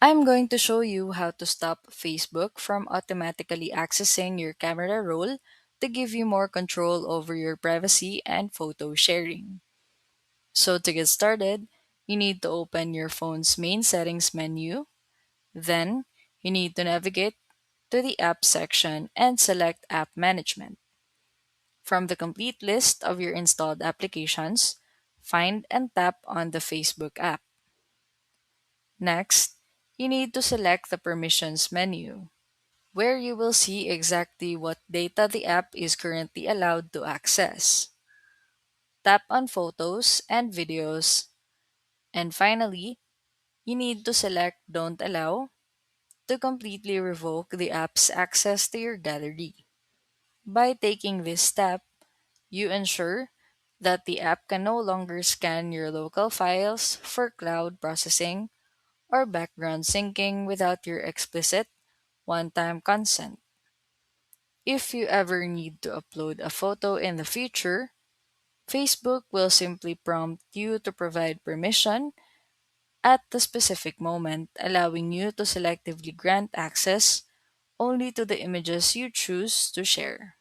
I'm going to show you how to stop Facebook from automatically accessing your camera roll to give you more control over your privacy and photo sharing. So, to get started, you need to open your phone's main settings menu. Then, you need to navigate to the app section and select App Management. From the complete list of your installed applications, find and tap on the Facebook app. Next, you need to select the Permissions menu, where you will see exactly what data the app is currently allowed to access. Tap on Photos and Videos, and finally, you need to select Don't Allow to completely revoke the app's access to your gallery. By taking this step, you ensure that the app can no longer scan your local files for cloud processing or background syncing without your explicit one time consent. If you ever need to upload a photo in the future, Facebook will simply prompt you to provide permission at the specific moment, allowing you to selectively grant access only to the images you choose to share.